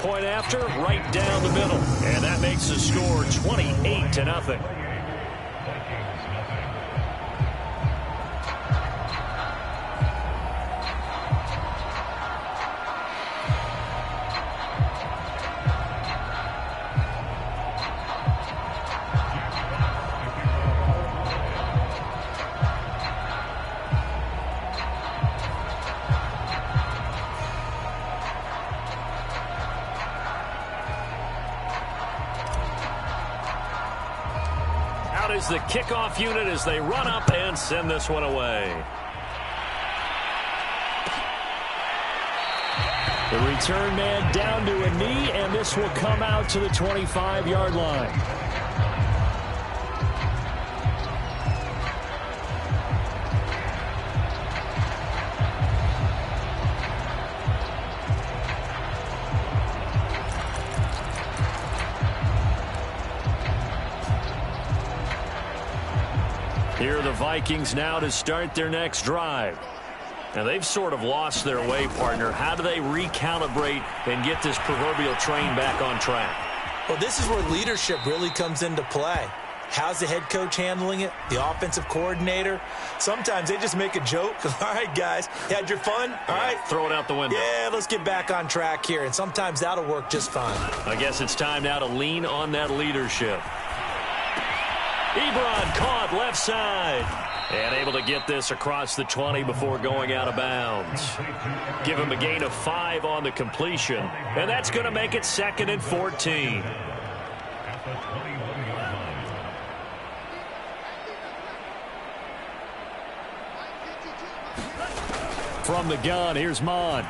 point after, right down the middle. And that makes the score 28-0. Is the kickoff unit as they run up and send this one away. The return man down to a knee, and this will come out to the 25-yard line. Here are the Vikings now to start their next drive. Now, they've sort of lost their way, partner. How do they recalibrate and get this proverbial train back on track? Well, this is where leadership really comes into play. How's the head coach handling it? The offensive coordinator? Sometimes they just make a joke. All right, guys, you had your fun? All right. Throw it out the window. Yeah, let's get back on track here. And sometimes that'll work just fine. I guess it's time now to lean on that leadership. Ebron caught left side. And able to get this across the 20 before going out of bounds. Give him a gain of 5 on the completion. And that's going to make it 2nd and 14. From the gun, here's Mon.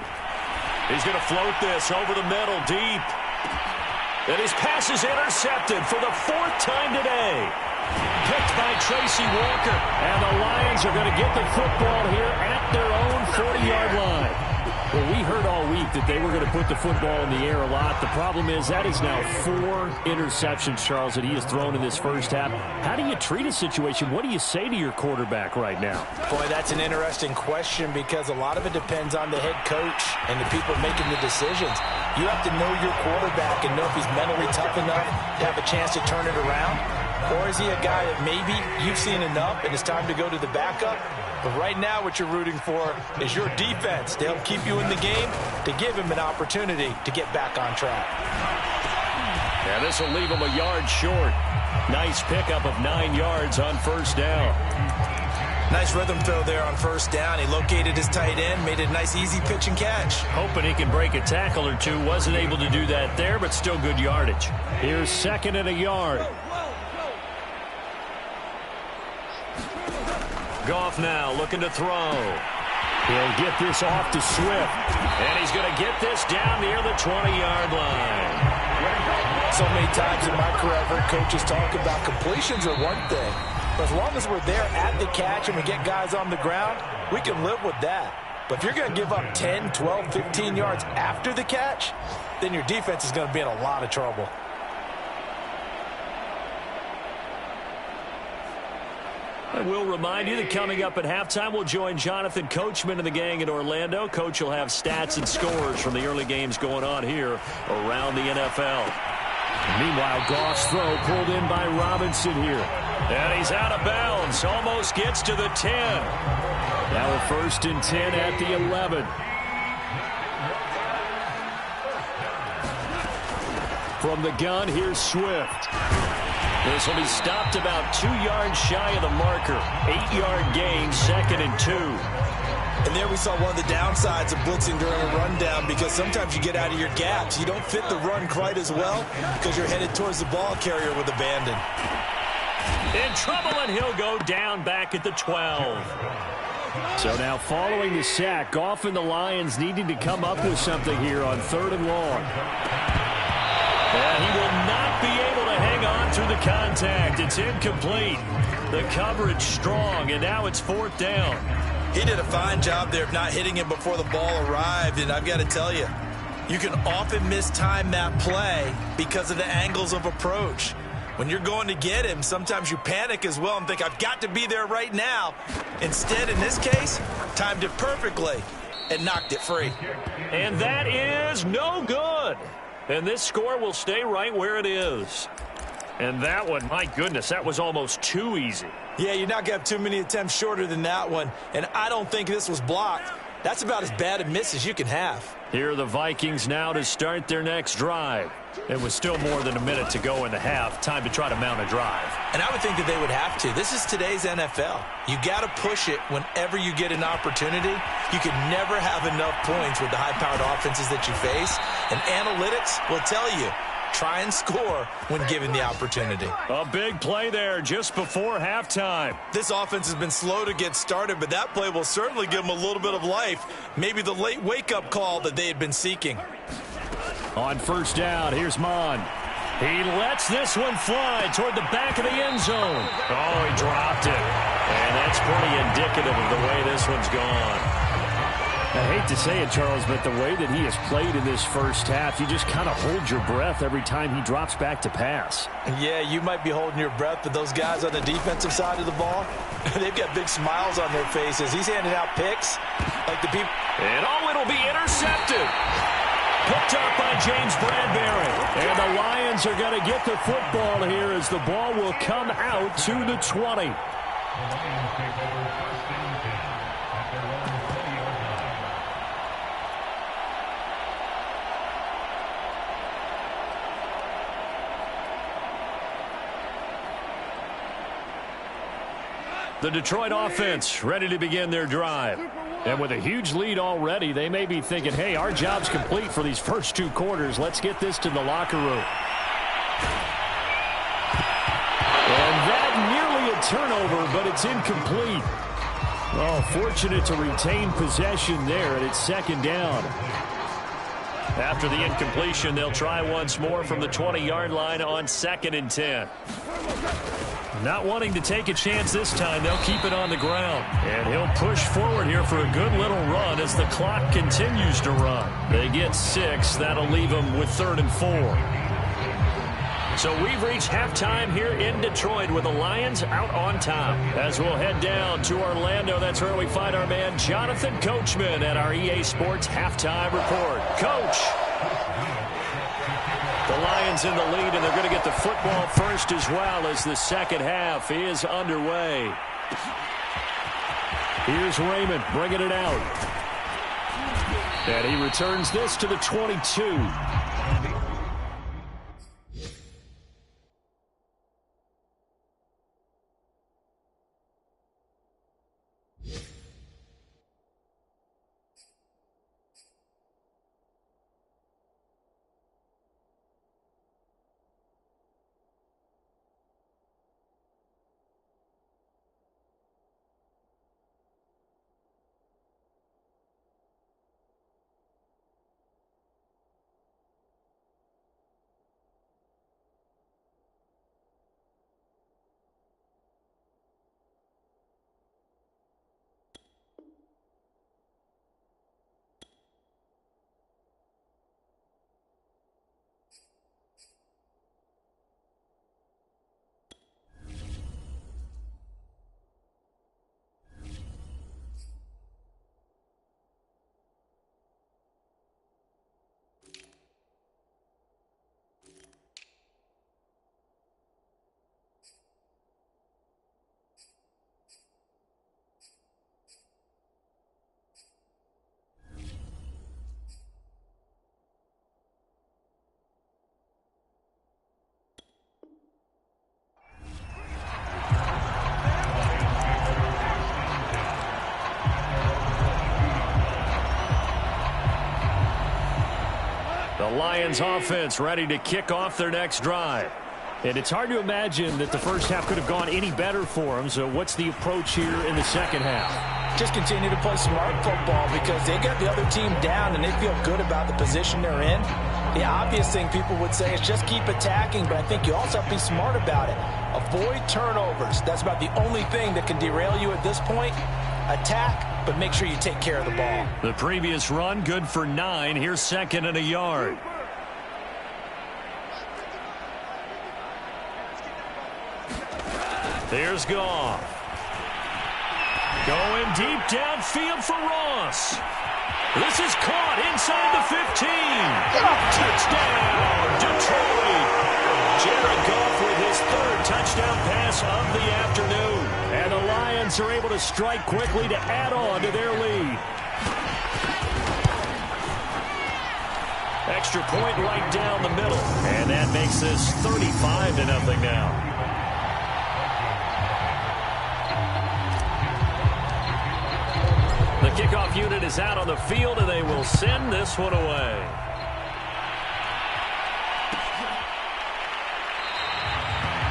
He's going to float this over the middle, deep. And his pass is intercepted for the 4th time today. Picked by Tracy Walker. And the Lions are going to get the football here at their own 40-yard line. Well, we heard all week that they were going to put the football in the air a lot. The problem is that is now 4 interceptions, Charles, that he has thrown in this first half. How do you treat a situation? What do you say to your quarterback right now? Boy, that's an interesting question because a lot of it depends on the head coach and the people making the decisions. You have to know your quarterback and know if he's mentally tough enough to have a chance to turn it around. Or is he a guy that maybe you've seen enough and it's time to go to the backup? But right now what you're rooting for is your defense to help keep you in the game, to give him an opportunity to get back on track. Yeah, this will leave him a yard short. Nice pickup of 9 yards on first down. Nice rhythm throw there on first down. He located his tight end, made it a nice easy pitch and catch. Hoping he can break a tackle or two. Wasn't able to do that there, but still good yardage. Here's 2nd and a yard. Goff now looking to throw. He'll get this off to Swift. And he's going to get this down near the 20-yard line. So many times in my career, I've heard coaches talk about completions are one thing. But as long as we're there at the catch and we get guys on the ground, we can live with that. But if you're going to give up 10, 12, 15 yards after the catch, then your defense is going to be in a lot of trouble. I will remind you that coming up at halftime, we'll join Jonathan Coachman and the gang in Orlando. Coach will have stats and scores from the early games going on here around the NFL. Meanwhile, Goff's throw pulled in by Robinson here. And he's out of bounds. Almost gets to the 10. Now a 1st and 10 at the 11. From the gun, here's Swift. This will be stopped about 2 yards shy of the marker. 8-yard gain, 2nd and 2. And there we saw one of the downsides of blitzing during a rundown because sometimes you get out of your gaps. You don't fit the run quite as well because you're headed towards the ball carrier with abandon. In trouble, and he'll go down back at the 12. So now following the sack, Goff and the Lions needing to come up with something here on 3rd and long. And he will not be able to hang on through the contact. It's incomplete. The coverage strong, and now it's 4th down. He did a fine job there of not hitting him before the ball arrived, and I've got to tell you, you can often mistime that play because of the angles of approach. When you're going to get him, sometimes you panic as well and think, I've got to be there right now. Instead, in this case, timed it perfectly and knocked it free. And that is no good. And this score will stay right where it is. And that one, my goodness, that was almost too easy. Yeah, you're not going to have too many attempts shorter than that one. And I don't think this was blocked. That's about as bad a miss as you can have. Here are the Vikings now to start their next drive. It was still more than a minute to go in the half. Time to try to mount a drive. And I would think that they would have to. This is today's NFL. You got to push it whenever you get an opportunity. You can never have enough points with the high-powered offenses that you face. And analytics will tell you, try and score when given the opportunity. A big play there just before halftime. This offense has been slow to get started, but that play will certainly give them a little bit of life. Maybe the late wake-up call that they had been seeking. On first down, here's Mon. He lets this one fly toward the back of the end zone. Oh, he dropped it. And that's pretty indicative of the way this one's gone. I hate to say it, Charles, but the way that he has played in this first half, you just kind of hold your breath every time he drops back to pass. Yeah, you might be holding your breath, but those guys on the defensive side of the ball, they've got big smiles on their faces. He's handing out picks like the people. And it'll be intercepted. Picked up by James Bradbury. And the Lions are going to get the football here as the ball will come out to the 20. The Detroit offense ready to begin their drive. And with a huge lead already, they may be thinking, hey, our job's complete for these first two quarters. Let's get this to the locker room. And that nearly a turnover, but it's incomplete. Oh, fortunate to retain possession there, and it's second down. After the incompletion, they'll try once more from the 20-yard line on 2nd and 10. Not wanting to take a chance this time, they'll keep it on the ground. And he'll push forward here for a good little run as the clock continues to run. They get 6. That'll leave them with 3rd and 4. So we've reached halftime here in Detroit with the Lions out on top. As we'll head down to Orlando, that's where we find our man Jonathan Coachman at our EA Sports Halftime Report. Coach! The Lions in the lead, and they're going to get the football first as well as the second half is underway. Here's Raymond bringing it out. And he returns this to the 22. The Lions offense ready to kick off their next drive. And it's hard to imagine that the first half could have gone any better for them. So what's the approach here in the second half? Just continue to play smart football because they got the other team down and they feel good about the position they're in. The obvious thing people would say is just keep attacking, but I think you also have to be smart about it. Avoid turnovers. That's about the only thing that can derail you at this point. Attack, but make sure you take care of the ball. The previous run, good for 9. Here's 2nd and a yard. Here's Goff. Going deep downfield for Ross. This is caught inside the 15. Touchdown, Detroit. Jared Goff with his third touchdown pass of the afternoon. And the Lions are able to strike quickly to add on to their lead. Extra point right down the middle. And that makes this 35-0 now. The kickoff unit is out on the field, and they will send this one away.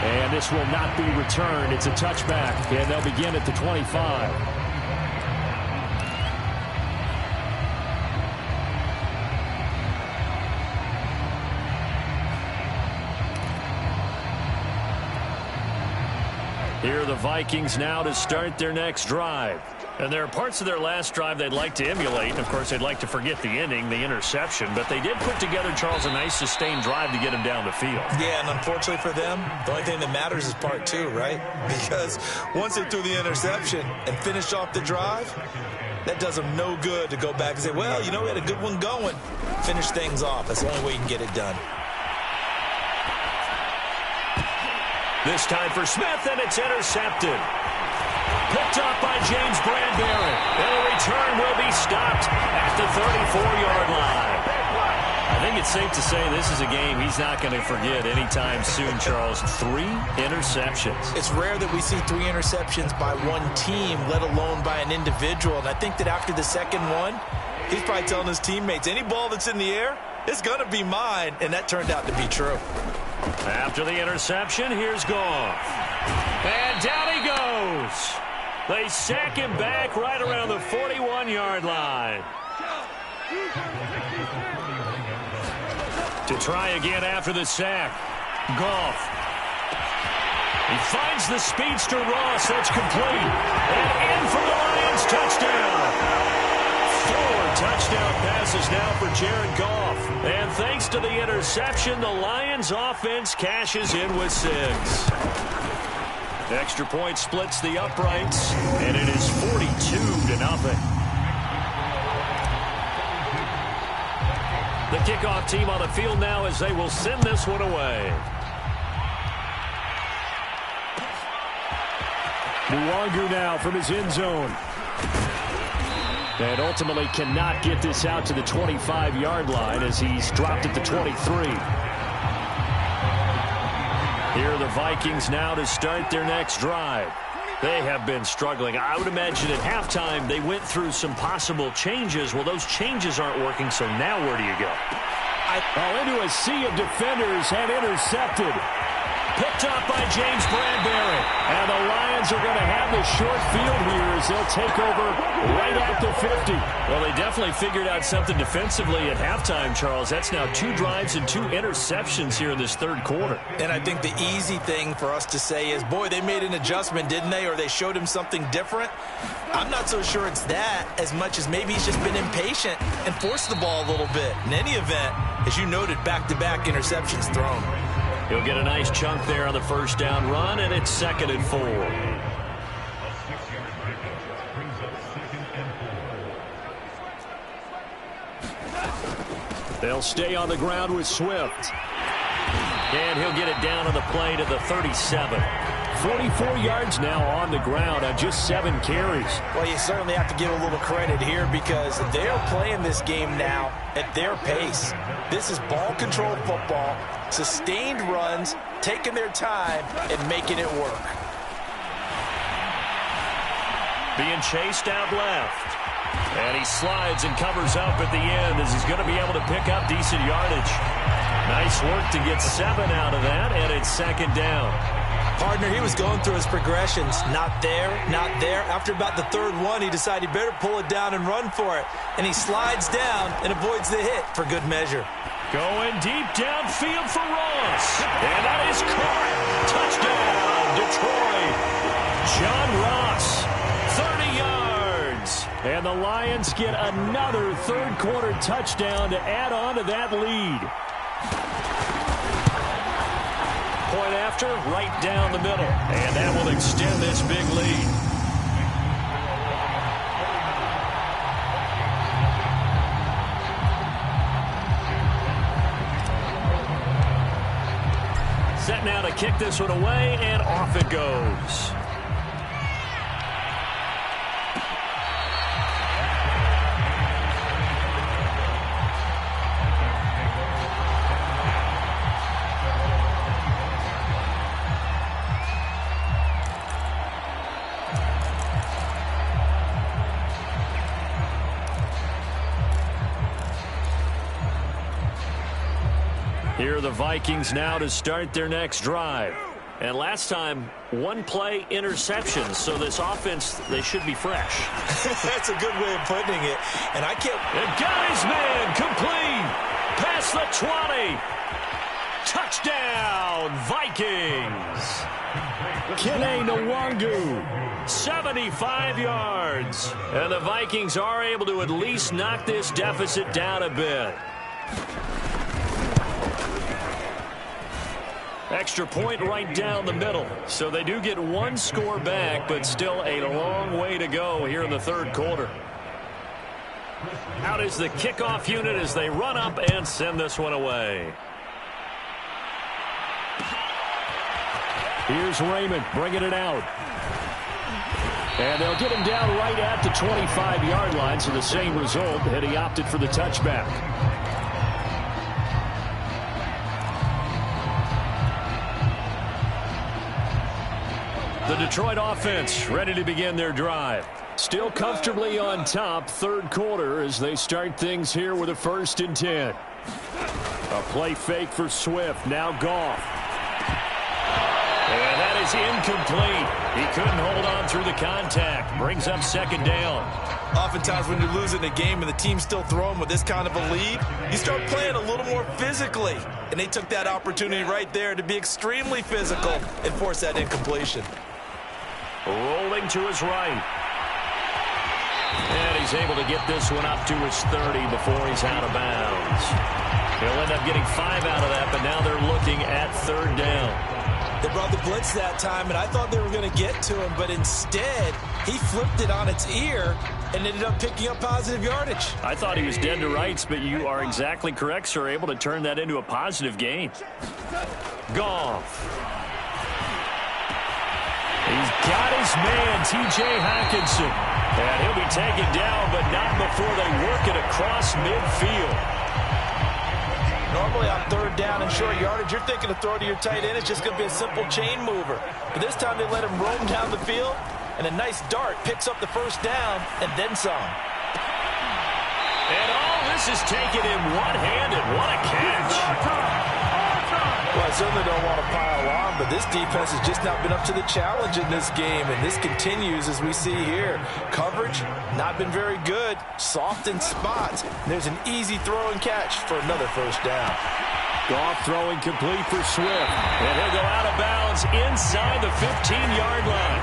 And this will not be returned. It's a touchback, and they'll begin at the 25. Here are the Vikings now to start their next drive. And there are parts of their last drive they'd like to emulate. And, of course, they'd like to forget the ending, the interception. But they did put together, Charles, a nice sustained drive to get him down the field. Yeah, and unfortunately for them, the only thing that matters is part two, right? Because once they threw the interception and finished off the drive, that does them no good to go back and say, well, you know, we had a good one going. Finish things off. That's the only way you can get it done. This time for Smith, and it's intercepted. Picked up by James Bradbury. And the return will be stopped at the 34-yard line. I think it's safe to say this is a game he's not going to forget anytime soon, Charles. 3 interceptions. It's rare that we see 3 interceptions by one team, let alone by an individual. And I think that after the second one, he's probably telling his teammates, any ball that's in the air, it's going to be mine. And that turned out to be true. After the interception, here's Goff. And down he goes. They sack him back right around the 41-yard line. To try again after the sack. Goff. He finds the speedster Ross. That's complete. And in for the Lions touchdown. 4 touchdown passes now for Jared Goff. And thanks to the interception, the Lions offense cashes in with 6. Extra point splits the uprights, and it is 42-0. The kickoff team on the field now as they will send this one away. Muwangu now from his end zone. And ultimately cannot get this out to the 25-yard line as he's dropped at the 23. Here are the Vikings now to start their next drive. They have been struggling. I would imagine at halftime they went through some possible changes. Well, those changes aren't working, so now where do you go? Into a sea of defenders and intercepted. Picked up by James Bradbury. And the Lions are going to have the short field here as they'll take over right at the 50. Well, they definitely figured out something defensively at halftime, Charles. That's now 2 drives and 2 interceptions here in this third quarter. And I think the easy thing for us to say is, boy, they made an adjustment, didn't they? Or they showed him something different. I'm not so sure it's that as much as maybe he's just been impatient and forced the ball a little bit. In any event, as you noted, back-to-back interceptions thrown. He'll get a nice chunk there on the first down run, and it's 2nd and 4. They'll stay on the ground with Swift. And he'll get it down on the play to the 37. 44 yards now on the ground on just 7 carries. Well, you certainly have to give a little credit here because they're playing this game now at their pace. This is ball control football, sustained runs, taking their time, and making it work. Being chased out left. And he slides and covers up at the end as he's going to be able to pick up decent yardage. Nice work to get 7 out of that, and it's 2nd down. Partner, he was going through his progressions. Not there, not there. After about the 3rd one, he decided he better pull it down and run for it. And he slides down and avoids the hit for good measure. Going deep downfield for Ross. And that is caught. Touchdown, Detroit. John Ross, 30 yards. And the Lions get another third-quarter touchdown to add on to that lead. Point after, right down the middle. And that will extend this big lead. set now to kick this one away, and off it goes. Here are the Vikings now to start their next drive. And last time, one play interceptions, so this offense, they should be fresh. That's a good way of putting it. And I can't... And got his man complete. Past the 20. Touchdown, Vikings. Kene Nwangu, 75 yards. And the Vikings are able to at least knock this deficit down a bit. Extra point right down the middle. So they do get one score back, but still a long way to go here in the third quarter. Out is the kickoff unit as they run up and send this one away. Here's Raymond bringing it out. And they'll get him down right at the 25-yard line, so the same result, and he opted for the touchback. The Detroit offense ready to begin their drive. Still comfortably on top, third quarter, as they start things here with a 1st and 10. A play fake for Swift, now Goff. And that is incomplete. He couldn't hold on through the contact. Brings up 2nd down. Oftentimes when you're losing a game and the team's still throwing with this kind of a lead, you start playing a little more physically. And they took that opportunity right there to be extremely physical and force that incompletion. Rolling to his right. And he's able to get this one up to his 30 before he's out of bounds. He'll end up getting 5 out of that, but now they're looking at 3rd down. They brought the blitz that time, and I thought they were going to get to him, but instead, he flipped it on its ear and ended up picking up positive yardage. I thought he was dead to rights, but you are exactly correct, sir. Able to turn that into a positive gain. Goff. He's got his man, T.J. Hockenson. And he'll be taken down, but not before they work it across midfield. Normally on 3rd down and short yardage, you're thinking to throw to your tight end. It's just going to be a simple chain mover. But this time they let him roam down the field, and a nice dart picks up the 1st down and then some. And all this is taken in one-handed. What a catch. Well, I certainly don't want to pile on, but this defense has just not been up to the challenge in this game, and this continues as we see here. Coverage, not been very good. Soft in spots. There's an easy throw and catch for another 1st down. Goff throwing complete for Swift, and he'll go out of bounds inside the 15-yard line.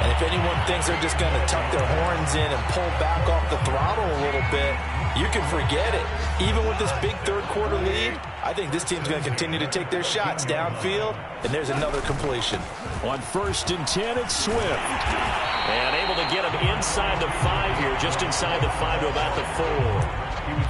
And if anyone thinks they're just going to tuck their horns in and pull back off the throttle a little bit, you can forget it. Even with this big third quarter lead, I think this team's going to continue to take their shots downfield, and there's another completion. On 1st and 10, it's Swift. And able to get him inside the 5 here, just inside the 5 to about the 4.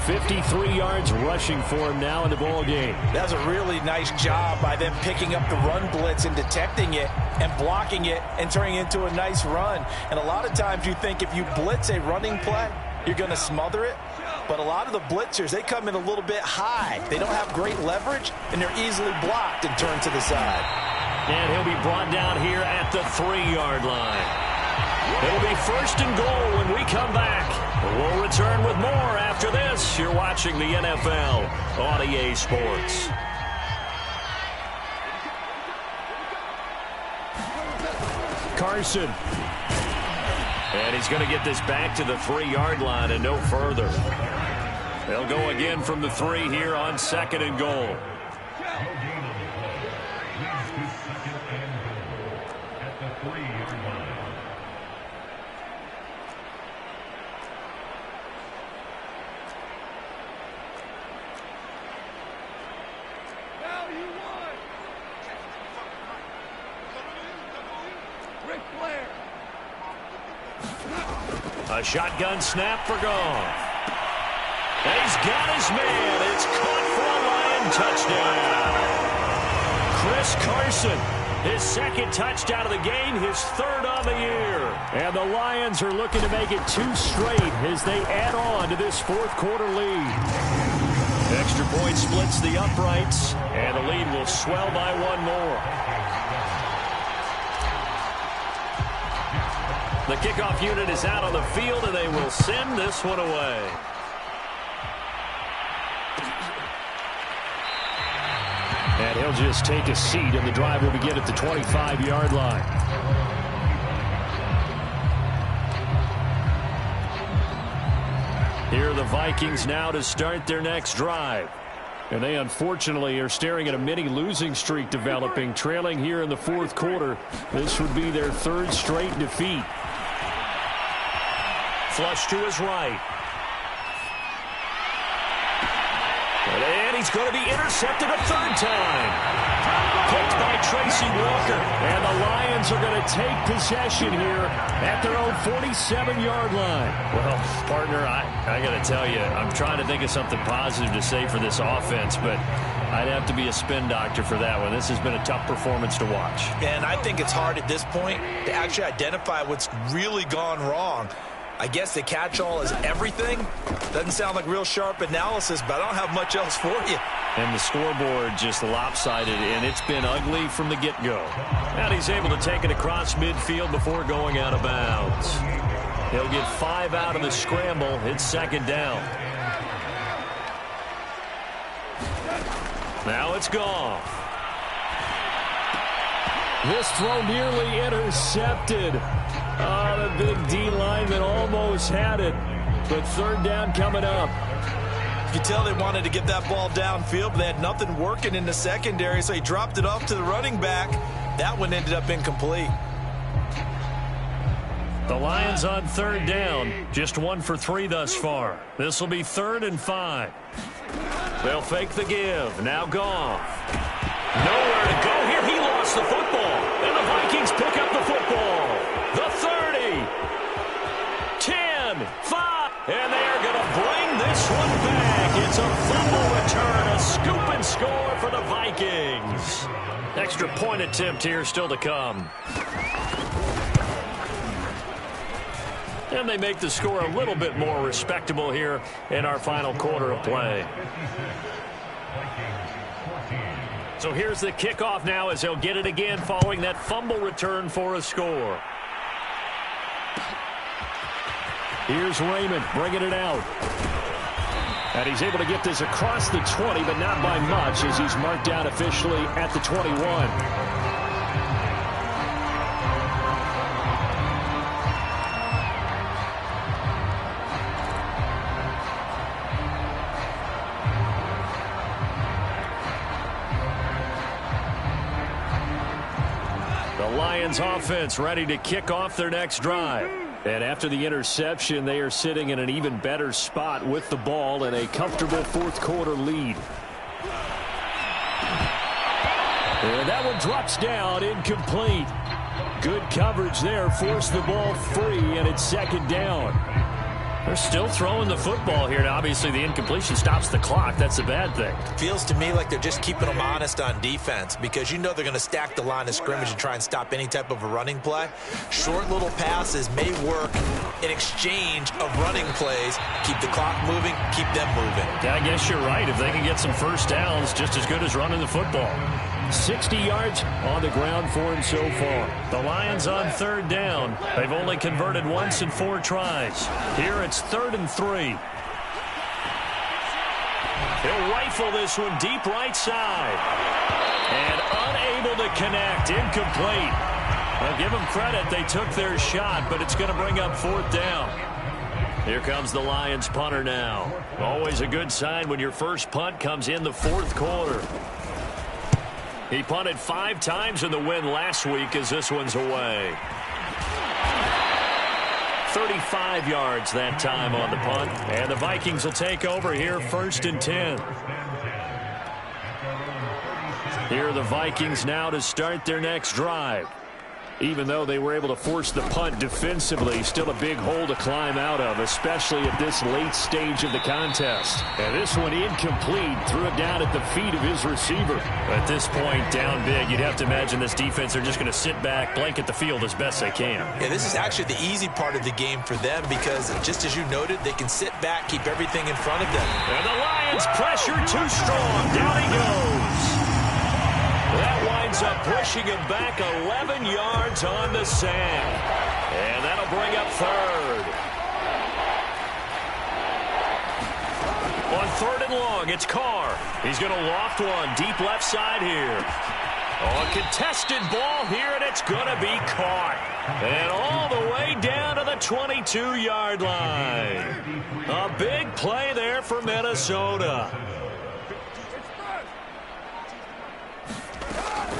53 yards rushing for him now in the ball game. That's a really nice job by them picking up the run blitz and detecting it and blocking it and turning it into a nice run. And a lot of times you think if you blitz a running play, you're going to smother it. But a lot of the blitzers, they come in a little bit high. They don't have great leverage, and they're easily blocked and turned to the side. And he'll be brought down here at the 3-yard line. It'll be 1st and goal when we come back. We'll return with more after this. You're watching the NFL on EA Sports. Carson. And he's going to get this back to the 3-yard line and no further. They'll go again from the 3 here on 2nd and goal. A shotgun snap for Goff. He's got his man. It's caught for a Lion touchdown. Chris Carson, his second touchdown of the game, his third on the year. And the Lions are looking to make it 2 straight as they add on to this fourth quarter lead. Extra point splits the uprights, and the lead will swell by 1 more. The kickoff unit is out on the field, and they will send this one away. And he'll just take a seat, and the drive will begin at the 25-yard line. Here are the Vikings now to start their next drive. And they unfortunately are staring at a mini losing streak developing, trailing here in the fourth quarter. This would be their 3rd straight defeat. Flush to his right. And he's going to be intercepted a 3rd time. Picked by Tracy Walker. And the Lions are going to take possession here at their own 47-yard line. Well, partner, I got to tell you, I'm trying to think of something positive to say for this offense, but I'd have to be a spin doctor for that one. This has been a tough performance to watch. And I think it's hard at this point to actually identify what's really gone wrong. I guess the catch-all is everything. Doesn't sound like real sharp analysis, but I don't have much else for you. And the scoreboard just lopsided, and it's been ugly from the get-go. And he's able to take it across midfield before going out of bounds. He'll get 5 out of the scramble. It's 2nd down. Now it's gone. This throw nearly intercepted. Oh, the big D lineman almost had it. But 3rd down coming up. You could tell they wanted to get that ball downfield, but they had nothing working in the secondary, so he dropped it off to the running back. That one ended up incomplete. The Lions on 3rd down. Just 1 for 3 thus far. This will be 3rd and 5. They'll fake the give. Now Goff. Nowhere to go here. He lost the football. And the Vikings pick up the football. The 30. 10. 5. And they are going to bring this one back. It's a fumble return. A scoop and score for the Vikings. Extra point attempt here still to come. And they make the score a little bit more respectable here in our final quarter of play. So here's the kickoff now as they'll get it again following that fumble return for a score. Here's Raymond bringing it out. And he's able to get this across the 20, but not by much as he's marked down officially at the 21. Lions offense ready to kick off their next drive. And after the interception, they are sitting in an even better spot with the ball and a comfortable fourth quarter lead. And that one drops down, incomplete. Good coverage there, forced the ball free, and it's 2nd down. They're still throwing the football here. Now, obviously, the incompletion stops the clock. That's a bad thing. Feels to me like they're just keeping them honest on defense because you know they're going to stack the line of scrimmage and try and stop any type of a running play. Short little passes may work in exchange of running plays. Keep the clock moving, keep them moving. Yeah, I guess you're right. If they can get some first downs, just as good as running the football. 60 yards on the ground for him so far. The Lions on 3rd down. They've only converted once in 4 tries. Here it's 3rd and 3. He'll rifle this one deep right side. And unable to connect. Incomplete. Well, give them credit. They took their shot, but it's going to bring up 4th down. Here comes the Lions punter now. Always a good sign when your first punt comes in the 4th quarter. He punted 5 times in the win last week as this one's away. 35 yards that time on the punt. And the Vikings will take over here 1st and 10. Here are the Vikings now to start their next drive. Even though they were able to force the punt defensively, still a big hole to climb out of, especially at this late stage of the contest. And this one incomplete, threw it down at the feet of his receiver. At this point, down big, you'd have to imagine this defense are just going to sit back, blanket the field as best they can. Yeah, this is actually the easy part of the game for them because, just as you noted, they can sit back, keep everything in front of them. And the Lions pressure too strong. Down he goes. That winds up pushing him back 11 yards on the sack. And that'll bring up third. On third and long, it's Carr. He's going to loft one deep left side here. Oh, a contested ball here, and it's going to be caught. And all the way down to the 22-yard line. A big play there for Minnesota.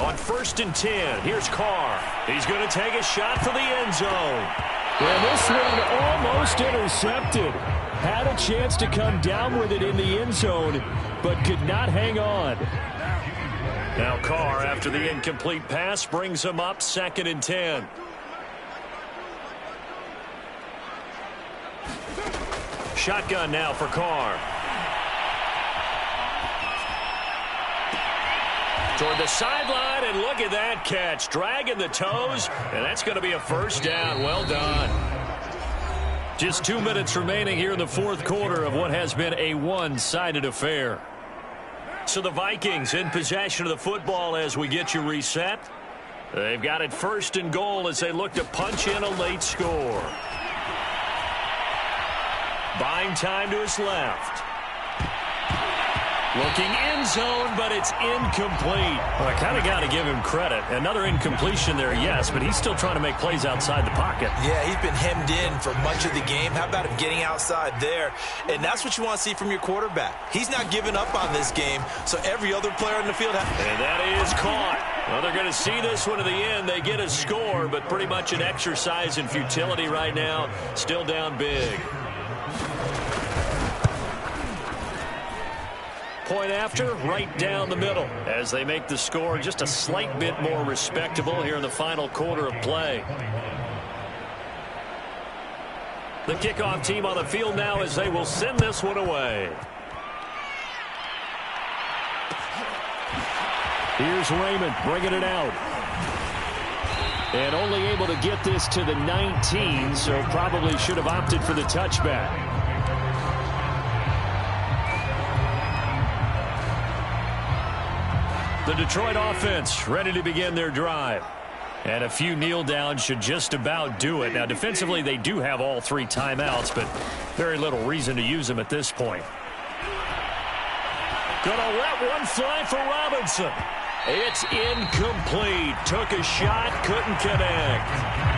On 1st and 10, here's Carr. He's going to take a shot for the end zone. And this one almost intercepted. Had a chance to come down with it in the end zone, but could not hang on. Now Carr, after the incomplete pass, brings him up 2nd and 10. Shotgun now for Carr. Toward the sideline, and look at that catch. Dragging the toes, and that's going to be a first down. Well done. Just 2 minutes remaining here in the fourth quarter of what has been a one-sided affair. So the Vikings in possession of the football as we get you reset. They've got it 1st and goal as they look to punch in a late score. Buying time to his left. Looking end zone, but it's incomplete. Well, I kind of got to give him credit. Another incompletion there, yes, but he's still trying to make plays outside the pocket. Yeah, he's been hemmed in for much of the game. How about him getting outside there? And that's what you want to see from your quarterback. He's not giving up on this game, so every other player in the field and that is caught. Well, they're going to see this one to the end. They get a score, but pretty much an exercise in futility right now. Still down big. Point after, right down the middle as they make the score just a slight bit more respectable here in the final quarter of play. The kickoff team on the field now as they will send this one away. Here's Raymond bringing it out. And only able to get this to the 19, so probably should have opted for the touchback. The Detroit offense ready to begin their drive. And a few kneel downs should just about do it. Now, defensively, they do have all 3 timeouts, but very little reason to use them at this point. Gonna let one fly for Robinson. It's incomplete. Took a shot, couldn't connect.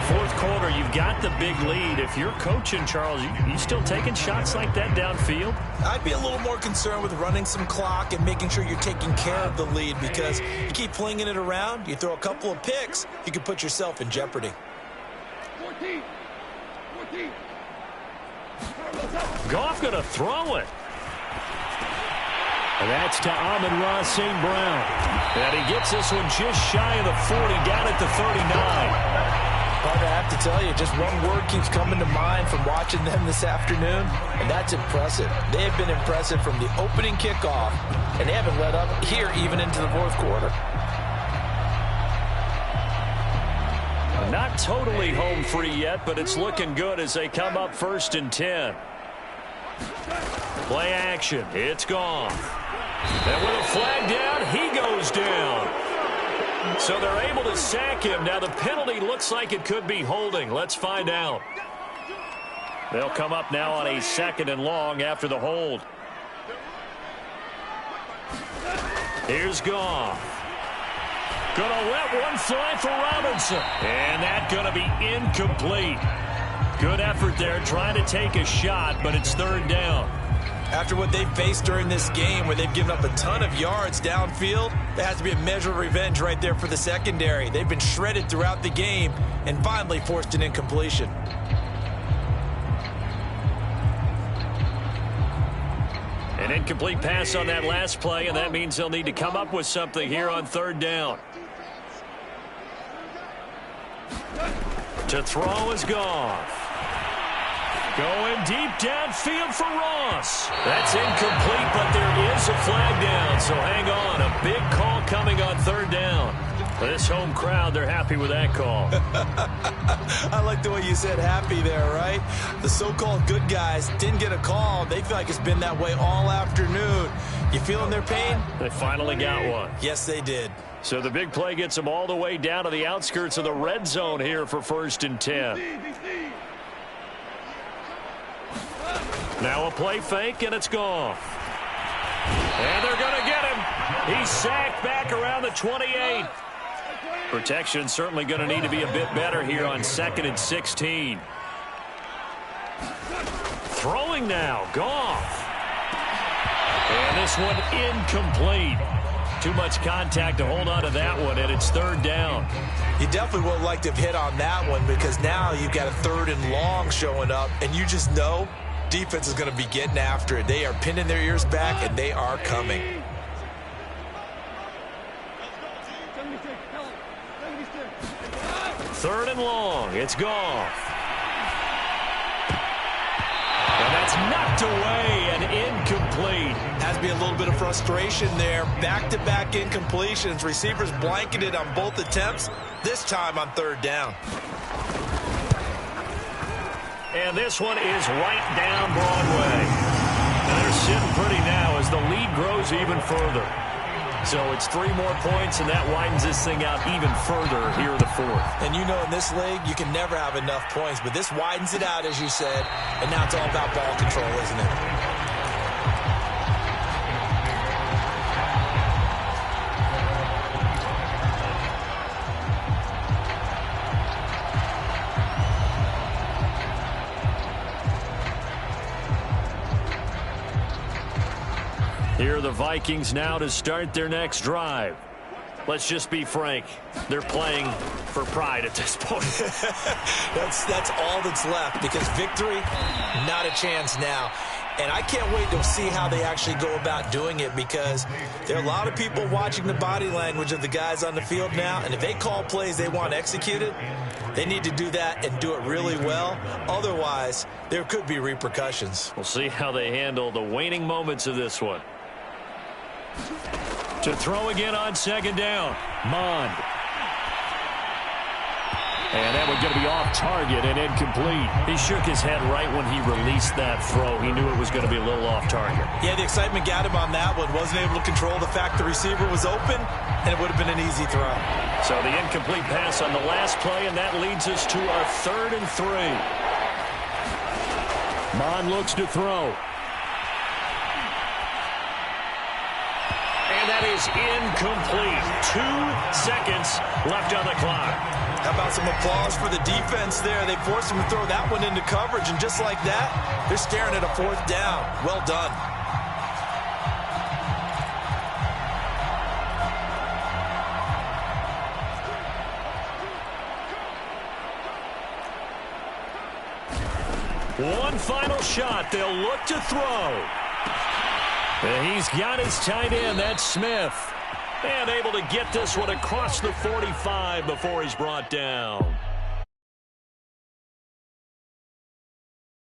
Fourth quarter, you've got the big lead. If you're coaching, Charles, you still taking shots like that downfield? I'd be a little more concerned with running some clock and making sure you're taking care of the lead, because you keep flinging it around, you throw a couple of picks, you can put yourself in jeopardy. 14. Goff going to throw it. And that's to Amon-Ra St. Brown. And he gets this one just shy of the 40, down at the 39. But I have to tell you, just one word keeps coming to mind from watching them this afternoon, and that's impressive. They have been impressive from the opening kickoff, and they haven't let up here even into the fourth quarter. Not totally home free yet, but it's looking good as they come up 1st and 10. Play action. It's gone. And with a flag down, he goes down. So they're able to sack him. Now the penalty looks like it could be holding. Let's find out. They'll come up now on a 2nd and long after the hold. Here's Goff. Gonna let one fly for Robinson. And that's gonna be incomplete. Good effort there trying to take a shot, but it's 3rd down. After what they've faced during this game, where they've given up a ton of yards downfield, there has to be a measure of revenge right there for the secondary. They've been shredded throughout the game and finally forced an incompletion. An incomplete pass on that last play, and that means they'll need to come up with something here on 3rd down. To throw is Goff. Going deep downfield for Ross. That's incomplete, but there is a flag down, so hang on. A big call coming on third down. This home crowd, they're happy with that call. I like the way you said happy there, right? The so-called good guys didn't get a call. They feel like it's been that way all afternoon. You feeling their pain? They finally got one. Yes, they did. So the big play gets them all the way down to the outskirts of the red zone here for 1st and 10. Now a play fake, and it's gone. And they're going to get him. He's sacked back around the 28. Protection certainly going to need to be a bit better here on 2nd and 16. Throwing now, Goff. And this one incomplete. Too much contact to hold on to that one, and it's third down. You definitely would like to have hit on that one because now you've got a 3rd and long showing up, and you just know defense is going to be getting after it. They are pinning their ears back, and they are coming. Third and long. It's Goff. And that's knocked away and incomplete. Has to be a little bit of frustration there. Back-to-back incompletions. Receivers blanketed on both attempts, this time on 3rd down. And this one is right down Broadway. And they're sitting pretty now as the lead grows even further. So it's 3 more points, and that widens this thing out even further here in the 4th. And you know in this league, you can never have enough points, but this widens it out, as you said, and now it's all about ball control, isn't it? Here are the Vikings now to start their next drive. Let's just be frank. They're playing for pride at this point. That's all that's left because victory, not a chance now. And I can't wait to see how they actually go about doing it because there are a lot of people watching the body language of the guys on the field now. And if they call plays they want executed, they need to do that and do it really well. Otherwise, there could be repercussions. We'll see how they handle the waning moments of this one. To throw again on 2nd down. Mond. And that one going to be off target and incomplete. He shook his head right when he released that throw. He knew it was going to be a little off target. Yeah, the excitement got him on that one. Wasn't able to control the fact the receiver was open, and it would have been an easy throw. So the incomplete pass on the last play, and that leads us to our 3rd and 3. Mond looks to throw. And that is incomplete. 2 seconds left on the clock. How about some applause for the defense there? They forced him to throw that one into coverage, and just like that, they're staring at a 4th down. Well done. One final shot. They'll look to throw. And he's got his tight end. That's Smith. And able to get this one across the 45 before he's brought down.